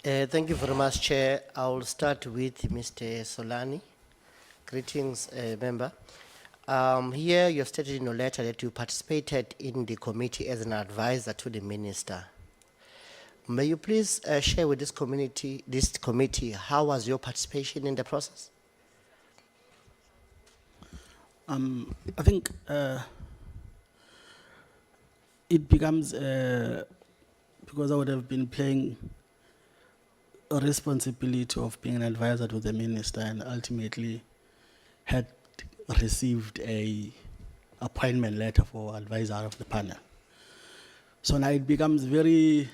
Thank you very much, Chair. I will start with Mr. Solani. Greetings, member. Here you have stated in your letter that you participated in the committee as an advisor to the minister. May you please share with this committee, how was your participation in the process? I think it becomes because I would have been playing a responsibility of being an advisor to the minister and ultimately had received a appointment letter for advisor of the panel. So now it becomes very,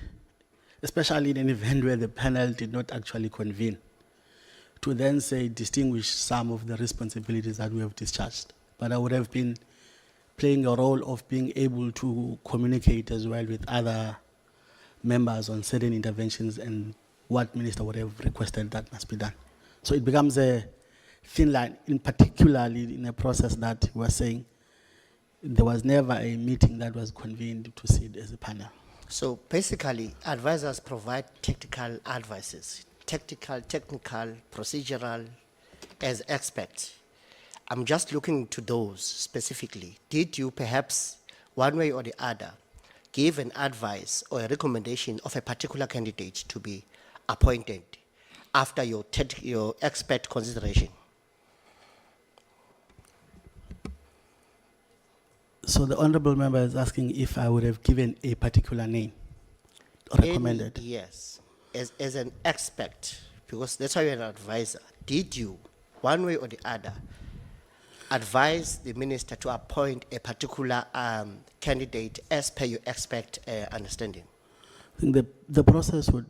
especially in an event where the panel did not actually convene, to then say distinguish some of the responsibilities that we have discharged. But I would have been playing a role of being able to communicate as well with other members on certain interventions and what minister would have requested that must be done. So it becomes a thin line, in particularly in a process that we're saying there was never a meeting that was convened to sit as a panel. So basically, advisors provide technical advices, technical, procedural, as experts. I'm just looking to those specifically. Did you perhaps, one way or the other, give an advice or a recommendation of a particular candidate to be appointed after your expert consideration? So the honorable member is asking if I would have given a particular name recommended. Yes, as an expert, because that's why you're an advisor. Did you, one way or the other, advise the minister to appoint a particular candidate as per your expert understanding? I think the process would.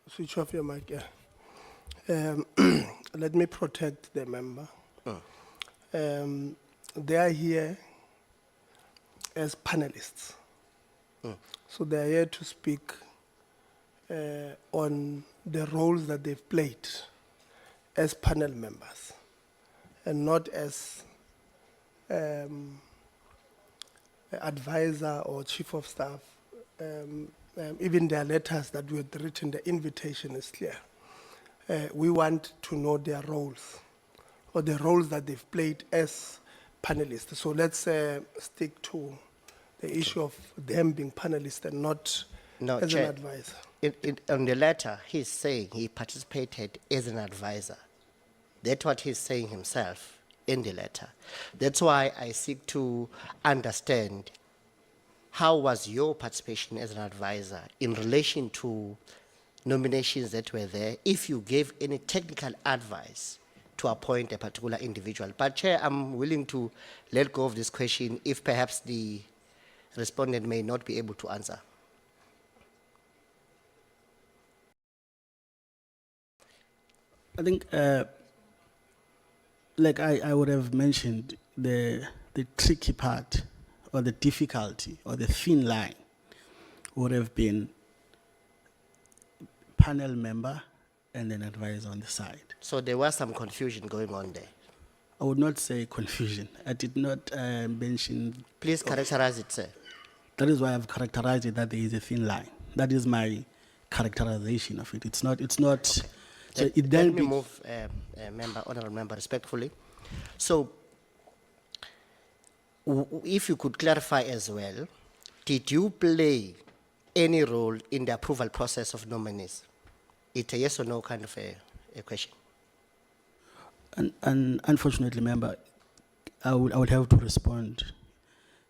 Switch off your mic, yeah. Let me protect the member. They are here as panelists. So they are here to speak on the roles that they've played as panel members and not as advisor or chief of staff. Even their letters that we had written, the invitation is clear. We want to know their roles or the roles that they've played as panelists. So let's stick to the issue of them being panelists and not as Chair, an advisor. On the letter, he's saying he participated as an advisor. That's what he's saying himself in the letter. That's why I seek to understand how was your participation as an advisor in relation to nominations that were there, if you gave any technical advice to appoint a particular individual. But Chair, I'm willing to let go of this question if perhaps the respondent may not be able to answer. I think, like I would have mentioned, the tricky part or the difficulty or the thin line would have been panel member and then advisor on the side. So there was some confusion going on there. I would not say confusion. I did not mention. Please characterize it, sir. That is why I've characterized it that there is a thin line. That is my characterization of it. It's not. Okay. So it then let me move, honorable member, respectfully. So, if you could clarify as well, did you play any role in the approval process of nominees? It's a yes or no kind of a question. And unfortunately, member, I would have to respond,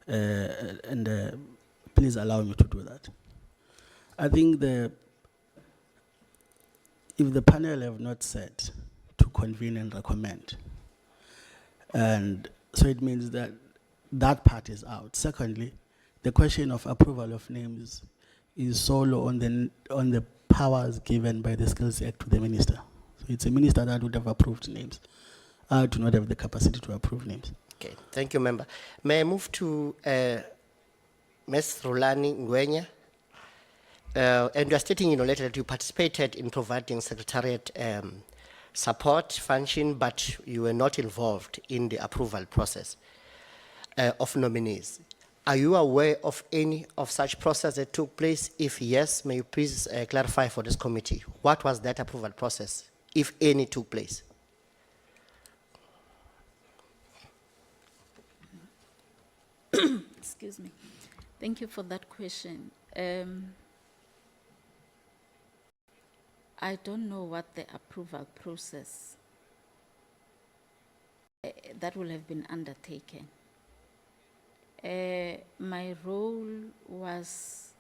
and please allow me to do that. I think if the panel have not said to convene and recommend, and so it means that that part is out. Secondly, the question of approval of names is solo on the powers given by the Skills Act to the minister. So it's a minister that would have approved names. I do not have the capacity to approve names. Okay, thank you, member. May I move to Ms. Rulani Ngwenya? And you are stating in your letter that you participated in providing secretariat support function, but you were not involved in the approval process of nominees. Are you aware of any of such process that took place? If yes, may you please clarify for this committee? What was that approval process, if any took place? Excuse me. Thank you for that question. I don't know what the approval process that will have been undertaken. My role was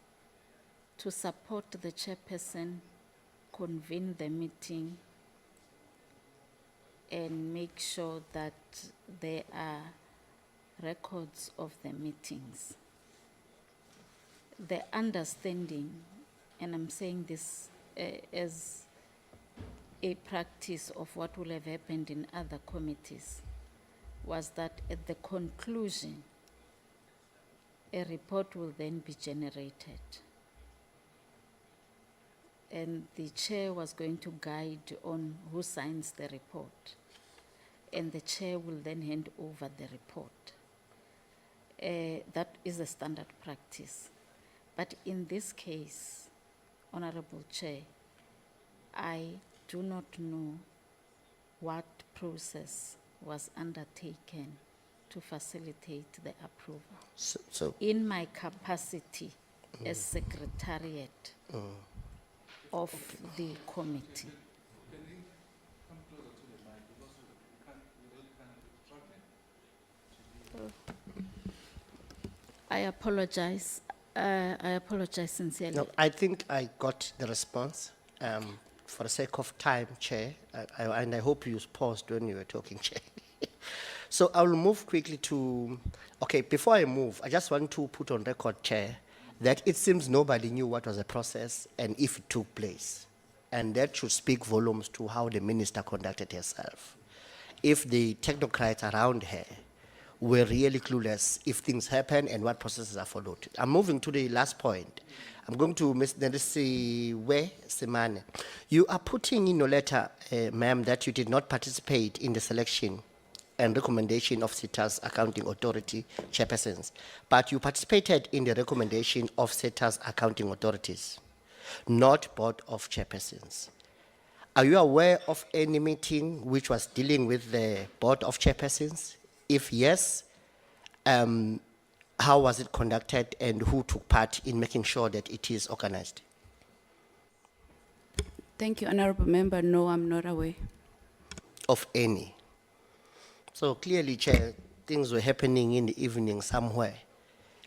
to support the chairperson, convene the meeting, and make sure that there are records of the meetings. The understanding, and I'm saying this as a practice of what will have happened in other committees, was that at the conclusion, a report will then be generated. And the chair was going to guide on who signs the report. And the chair will then hand over the report. That is a standard practice. But in this case, Honorable Chair, I do not know what process was undertaken to facilitate the approval. So In my capacity as secretariat of the committee. I apologize. I apologize sincerely. no, I think I got the response. For the sake of time, Chair, and I hope you paused when you were talking, Chair. So I will move quickly to, okay, before I move, I just want to put on record, Chair, that it seems nobody knew what was the process and if it took place. And that should speak volumes to how the minister conducted herself. If the technocrats around her were really clueless if things happen and what processes are followed. I'm moving to the last point. I'm going to Ms. Nelisiwe Semane. You are putting in your letter, ma'am, that you did not participate in the selection and recommendation of SETA's accounting authority chairpersons, but you participated in the recommendation of SETA's accounting authorities, not board of chairpersons. Are you aware of any meeting which was dealing with the board of chairpersons? If yes, how was it conducted and who took part in making sure that it is organized? Thank you, Honorable Member. No, I'm not aware. Of any. So clearly, Chair, things were happening in the evening somewhere.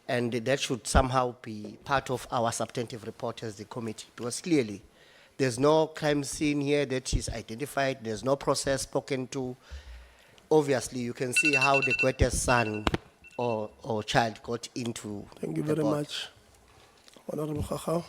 And that should somehow be part of our substantive report as the committee. Because clearly, there's no crime scene here that is identified. There's no process spoken to. Obviously, you can see how the Gwede's son or child got into Thank you the very board. much, Honorable Khakha.